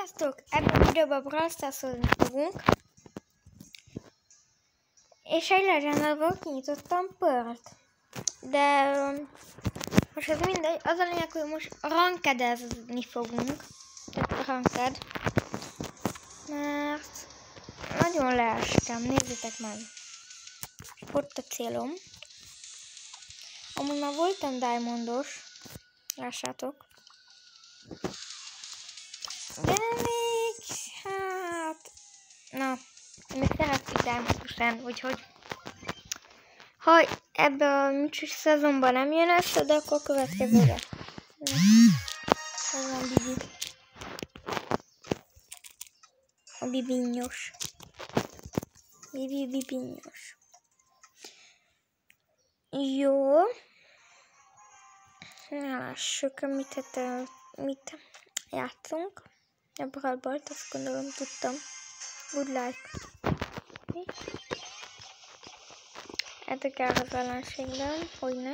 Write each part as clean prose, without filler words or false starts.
Sziasztok! Ebben a videóban Brawl Stars-ozni fogunk. És egy legendárból kinyitottam Pearl-t. De most ez mindegy. Az a lényeg, hogy most rankedezni fogunk. Tehát ranked. Mert nagyon leestem. Nézzétek meg. Ott a célom. Amúgy már voltam diamondos. Lássátok. De még, hát, na, még szeretnék diamondos lenni, úgyhogy ha ebbe a műcsús szezonban nem jön össze, de akkor következőre. Ez van Bibi. A bibinyos. Bibinyos. Jó. Na, lássuk, mit játszunk. A Brawl Ballt, azt gondolom tudtam. Good like. Edgar az ellenségben, hogyne.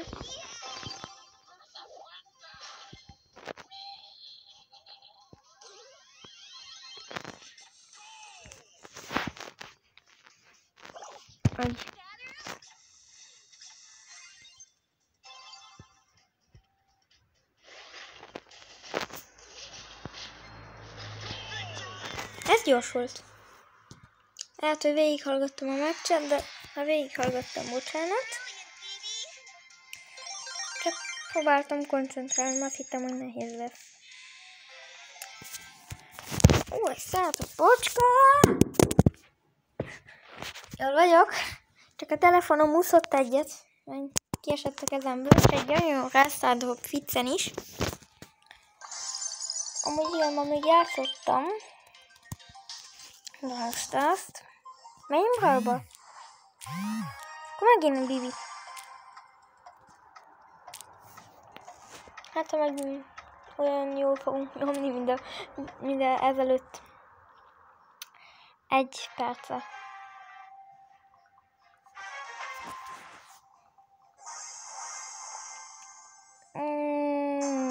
Agy. Ez gyors volt. Lehet, hogy végighallgattam a meccset, de ha végighallgattam, bocsánat. Csak próbáltam koncentrálni, mert azt hittem, hogy nehéz lesz. Ó, egy szállt a bocska! Jól vagyok. Csak a telefonom úszott egyet. Kiesett a kezemből, és egy nagyon rászállok viccen is. Amúgy ilyen, ma még játszottam. De azt. Menjünk Brawlba? Akkor megint a Bibi. Hát ha megint olyan jól fogunk nyomni, mint ezelőtt. Egy perce.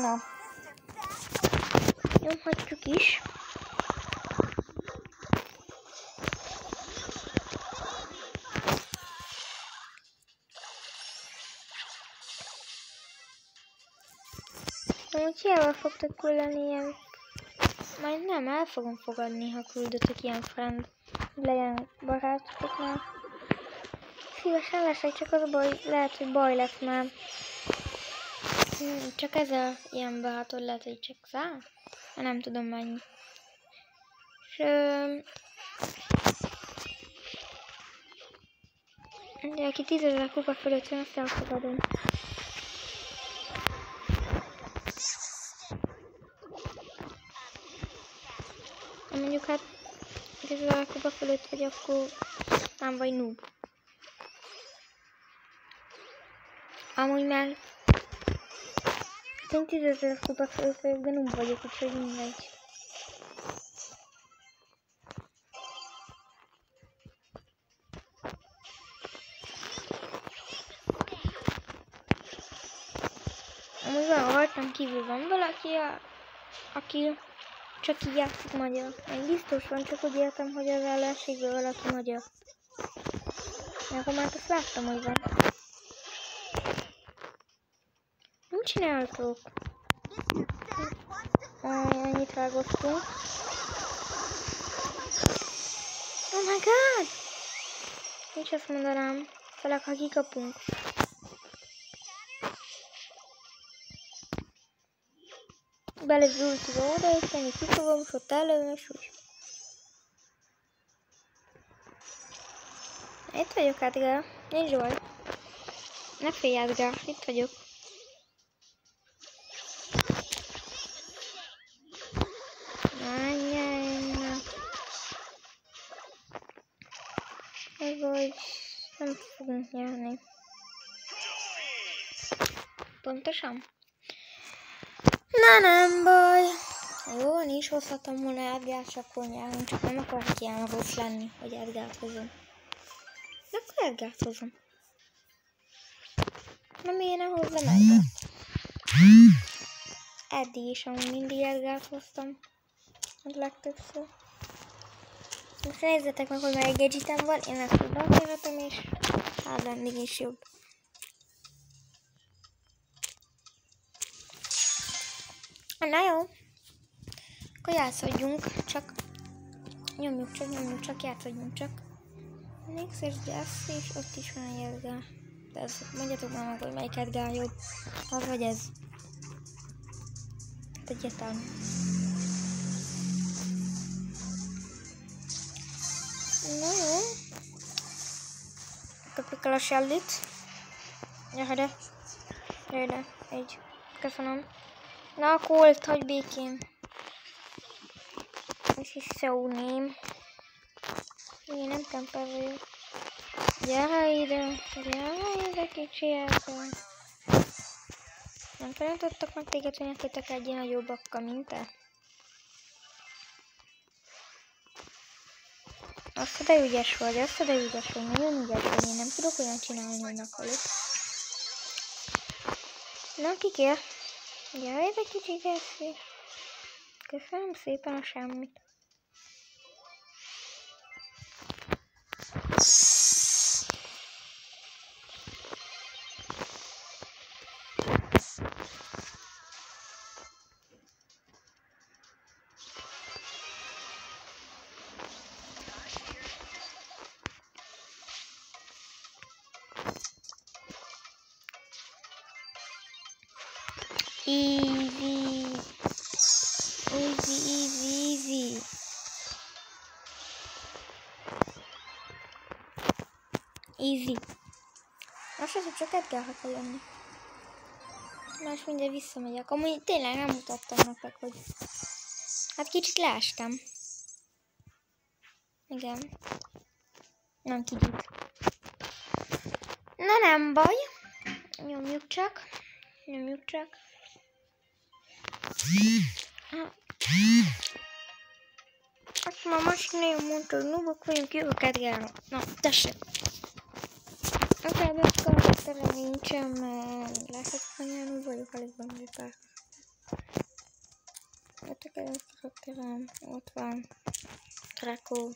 Na. Nyomhatjuk is. Amúgy hiába fogtok küldeni ilyen... Majd nem, el fogom fogadni, ha küldötök ilyen friend. Legyen barátoknál. Szívesen leszek, csak az a baj, lehet, hogy baj lesz már. Csak ezzel ilyen barátod lehet, hogy csak száll? Nem tudom mennyi. És... de aki 10 000 kupa fölött jön, azt elfogadom. Mondjuk hát 10 000 kupa fölött vagy, akkor nem vagy noob. Amúgy már én 10 000 kupa fölött vagyok, de noob vagyok, úgyhogy mindegy. Amúgy van, rajtam kívül van valaki, aki csak így játszik magyar. Én biztos van, csak úgy értem, hogy az ellenségből valaki magyar. Akkor már azt láttam, hogy van. Mit csináltok? Ennyit vágoztunk. Oh my god! Nincs azt mondanám. Főleg, ha kikapunk. Belevült az odaíteni, kifogom, és ott előm, és úgy. Itt vagyok, Edgar. Nincs baj. Ne félj, Edgar. Itt vagyok. Ez vagy... nem fogunk nyerni. Pontosan? Na nem baj. Jó, nincs hozhatom volna Edgárt, csak akkor nyerünk, csak nem akarok ilyen rossz lenni, hogy Edgárt hozom. De akkor Edgárt hozom. Na miért ne hozzam Edgárt? Eddig is amúgy mindig Edgárt hoztam. A legtöbbször. Most nézzetek meg, hogy már egy gadgetem van, én ezt oda kérhetem, és hát lenni is jobb. Na jó, akkor játszodjunk, csak nyomjuk csak, játszodjunk csak. Nexus Gas, és ott is van egy Edgar. De ez, mondjatok már meg, hogy melyik Edgar jobb. Az vagy ez. Egyetem. Na jó. Kapjuk el a Shelly-t. Gyere ide. Gyere ide. Így. Köszönöm. Na a Colt, hagyj békén. Ez is szóném. Én nem temper vagyok. Gyere ide kicsi elkel. Nem tanítottak meg téged, hogy nektek egy nagyobbakkal, mint te? Azt de ügyes vagy, nagyon ügyes vagy, én nem tudok olyan csinálni, hogy akarok. Na, kikér? Gyere ide kicsi Gessi. Köszönöm szépen a semmit. Easy. Easy. Azt hiszem, csak Edgarra kell jönni. Más mindjárt visszamegyek. Amúgy tényleg nem mutattam nektek, hogy... Hát kicsit leestem. Igen. Nem kicsit. Na nem baj. Nyomjuk csak. Azt már másik nagyon mondta, hogy nubok vagyunk, jövök Edgarra. Na, tessék. Akár karakterem nincsen, mert láthatok, hogy nagyon vagyok alig van egy pár. Ott a kedvenc karakterem, ott van Draco.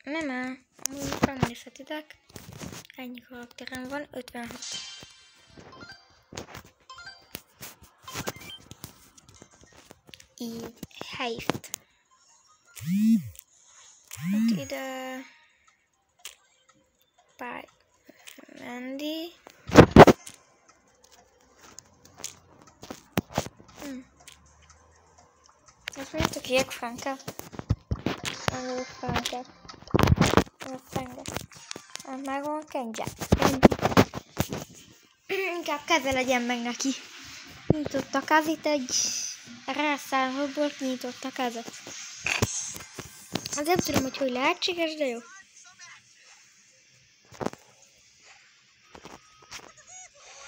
Nem áll, amúgy megnézhetitek. Ennyi karakterem van, 56. Így, helyt. Hát ide... Bye. Mandy. Most mondjátok jégfranket. Jégfranket. Megvan a Kenja. Inkább keze legyen meg neki. Nyitott a kezét, egy rászállóból kinyitott a kezet. Az nem tudom, hogy lehetséges, de jó.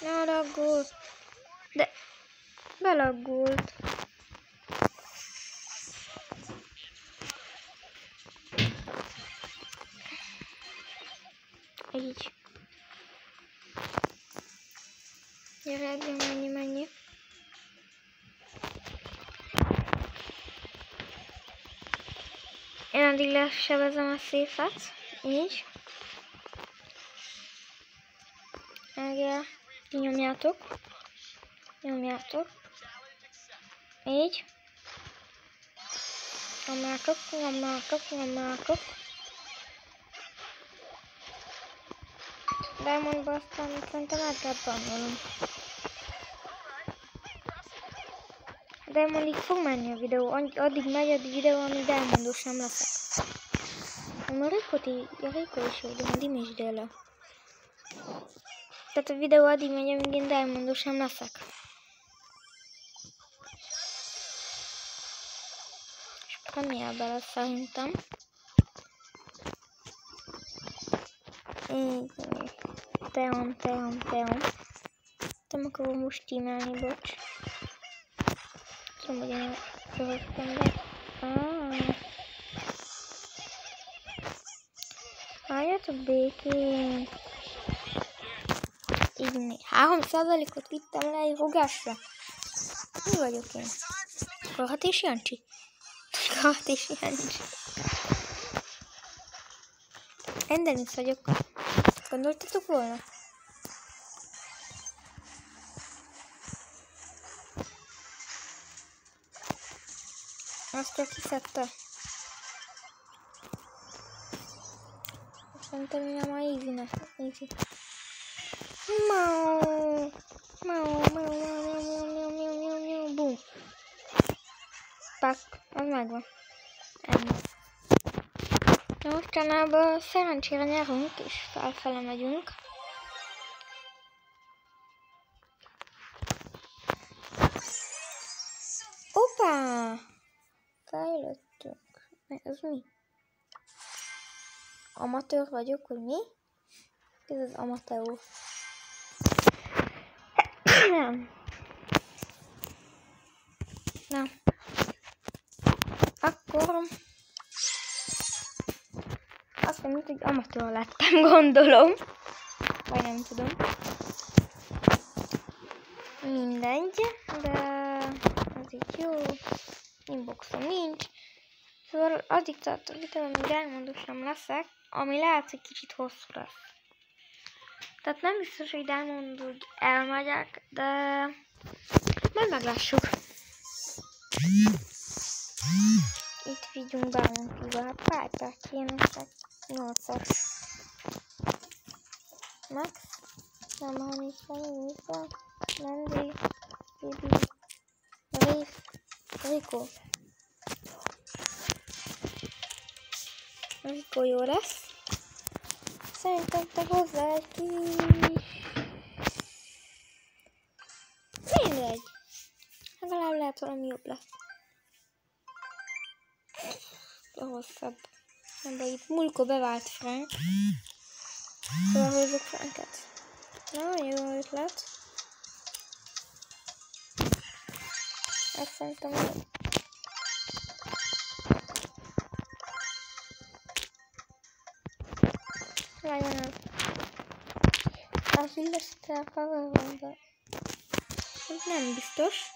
Ne laggult. De belaggult. Így. Gyere, menj. Én addig lesebezem a széfet. Így. Megél. Nyomjátok. Így. Nyomjátok. Diamondba aztán szerintem Edgart bannolom. Diamondig fog menni a videó, addig megy a videó, amíg Diamondos nem leszek. A Rico is jó, de majd imés déle. Tehát a videó addig megy, amíg én Diamondos nem leszek. És premierbe lesz szerintem. Így. Teon. Nem akarom most tímelni, bocs. Tudom, hogy én követtem be. Álljatok békén. így 3%-ot vittem le egy rugásra. Mi vagyok én? Karhat és Jancsi? Karhat és Jancsi. Endenis vagyok. Gondoltatok volna? Azt csak kiszedte. Szerintem én már easy-nek. Easy. Mau. Bum. Pak. Az megvan. Ennyi. Mostanában szerencsére nyerünk, és felfele megyünk. Hoppá! Fejlődtünk. Ez mi? Amatőr vagyok, hogy mi? Ez az amatőr. Na. Akkor... Azt mondjuk, hogy amatőr lettem, gondolom. Vagy nem tudom. Mindegy, de ez így jó. Inboxom nincs. Szóval addig tartok itt, amíg Diamondos nem leszek, ami lehet, hogy kicsit hosszú lesz. Tehát nem biztos, hogy Diamondosig elmegyek, de majd meglássuk. Itt vigyünk Bounty-val, hát pár perc ilyenek, 8-as. Max, nem Hanisza, Mendi, Bibi, Rafe, Rico. Rico jó lesz. Szerintem te hozzá egy kis... Mindegy. Legalább lehet valami jobb lesz. A hosszabb. De itt múlkor bevált Frank. Szóval hozzuk Franket. Na, jó ötlet. Ezt szerintem jó. Legyen az. A hillesztel cover van. Nem biztos.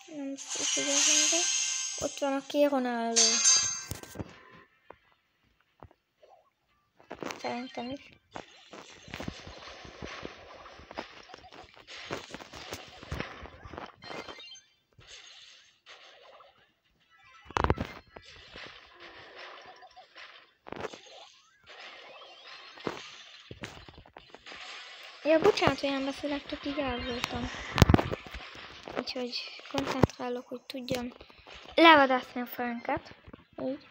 Nem biztos, hogy ez van, de ott van a Ronaldo. Szerintem is. Ja, bocsánat, hogy nem beszélek, így elvoltam. Úgyhogy koncentrálok, hogy tudjam levadászni a Franket. Így.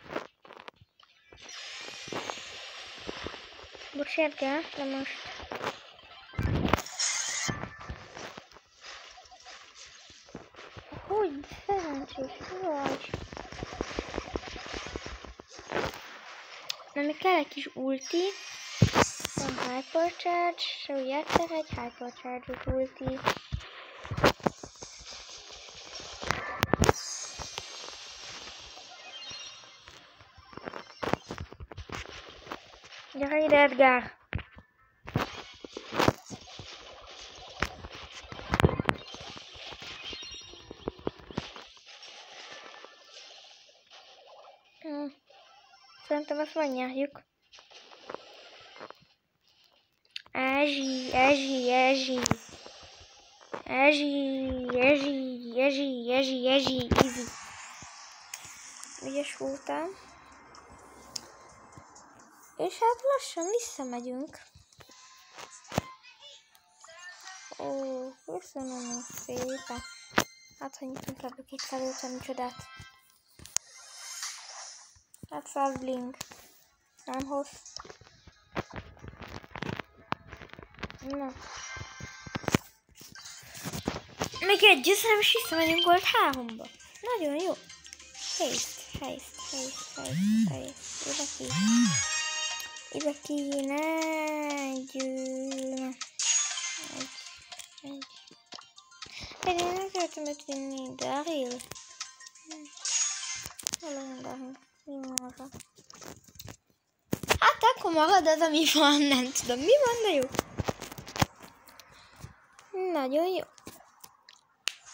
Bocs, Edgar, de most... Hogy szerencsés vagy? Na, még kell egy kis ulti. Van Hypercharge, szóval egyszer egy Hypercharge-ot ulti. Gyere ide, Edgar! Szerintem ezt megnyerjük. Easy. Ügyes voltam. És hát lassan visszamegyünk. Ó, köszönöm szépen. Hát, hogy nyitunk ebből 250 csodát. Hát 100 bling. Nem hossz. Na. Még egy győzelem, és visszamegyünk Gold 3-ba. Nagyon jó. Haste. Ide kéne egy. Én nem szeretem őt vinni, de Ariel. Hát akkor marad az, ami van, nem tudom mi van, de jó. Nagyon jó.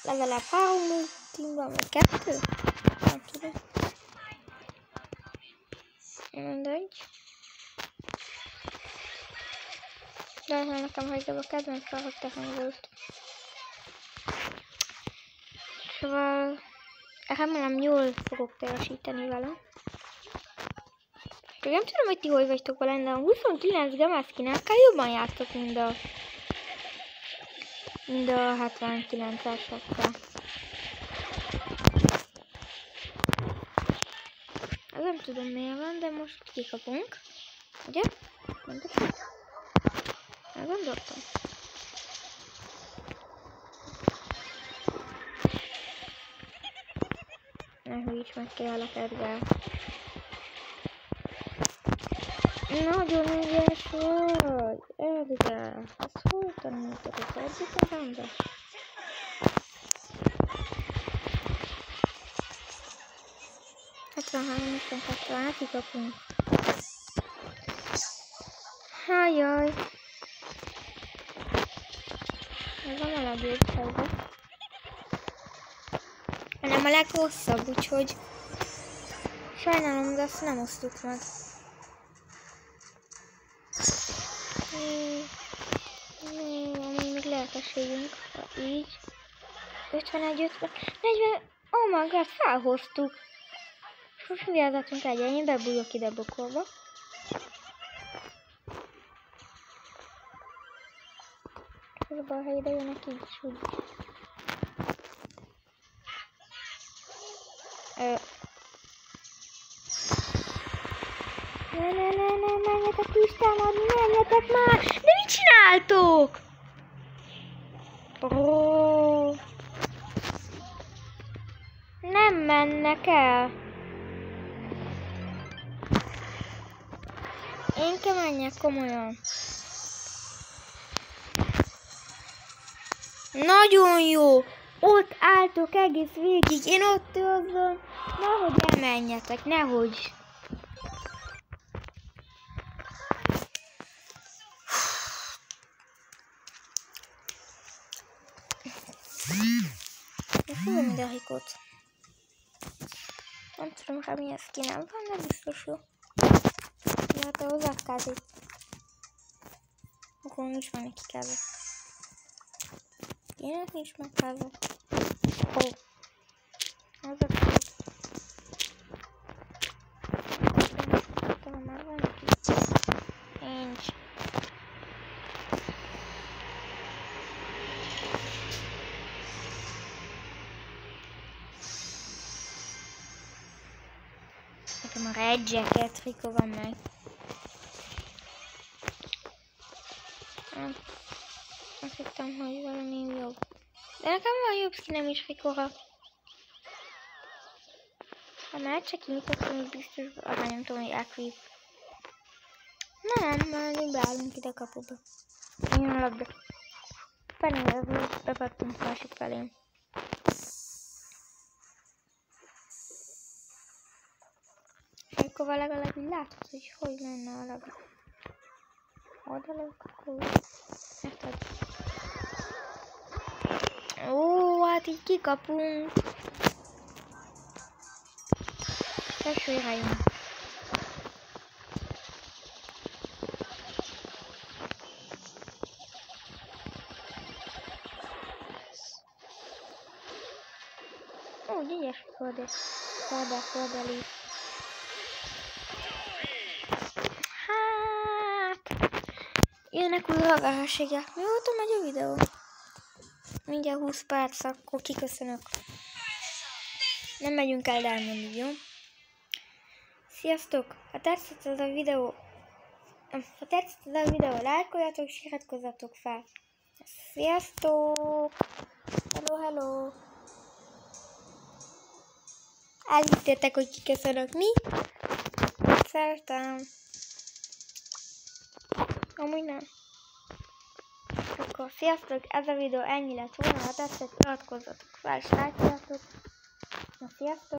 Legalább 3 ultim van, vagy 2? Nem tudom. Mindegy. De nekem hagyom a kedvenc karakterem volt. Szóval remélem jól fogok teljesíteni vele. Nem tudom, hogy ti hogy vagytok vele, de a 29 gemaszkinekkel jobban játszok, mint a 79-esekkel. Ez nem tudom miért van, de most kikapunk. Ugye? Elgondoltam. Ne hűíts meg kérlek, Edgar. Nagyon ügyes vagy, Edgar. Ezt hol tanultad az egyetemben? Hát kikapunk. Hájjaj. Ez van a legjobb helyzet. Nem a legrosszabb, úgyhogy sajnálom, de azt nem osztuk meg. Még lehet esélyünk, ha így. 51, 50, 40, oh my god, felhoztuk. És most vigyázzatunk egyre, én bebújok ide bokolba. Ez a bal, ha ide jönnek így is úgy. Ne, menjetek is támadni, menjetek már! De mit csináltok? Nem mennek el. Én kell menjek komolyan. Nagyon jó! Ott álltok egész végig, én ott őrzöm. Nehogy elmenjetek, nehogy. Fogom ide a hikot. Nem tudom, ha milyen skinem van, de biztos jó. Ja, te hozzád kázit. Akkor nincs már neki kázat. Ének nincs már kázat. Ó. Hozzád kázat. Tudom, már van neki. Nincs. Nekem a Red Jacket trikó van meg. Azt hittem, hogy valami jobb. De nekem van jobb skinem is trikóra. Ha már csak kinyitottam, hogy biztos, arra nem tudom, hogy elkvép. Nem, már beállunk ide a kapuba. Én a labda. Fenézve, bepattunk másik felém. Akkor legalább így látod, hogy lenne a labda. Oda lők, akkor érted? Ó, hát így kikapunk. Testvére jön. Ó, gyegyes fordeli. Jönnek új hallgatásségek. Mióta megy a videó? Mindjárt 20 perc, akkor kiköszönök. Nem megyünk el elmenni, jó? Sziasztok! Ha tetszett ez a videó, lájkoljatok és iratkozzatok fel. Sziasztok! Hello! Elhittétek, hogy kiköszönök. Mi? Szeretem. Amúgy nem. Akkor sziasztok, ez a videó ennyi lett volna, ha tetszett, iratkozzatok fel és lájkoljatok. Na sziasztok!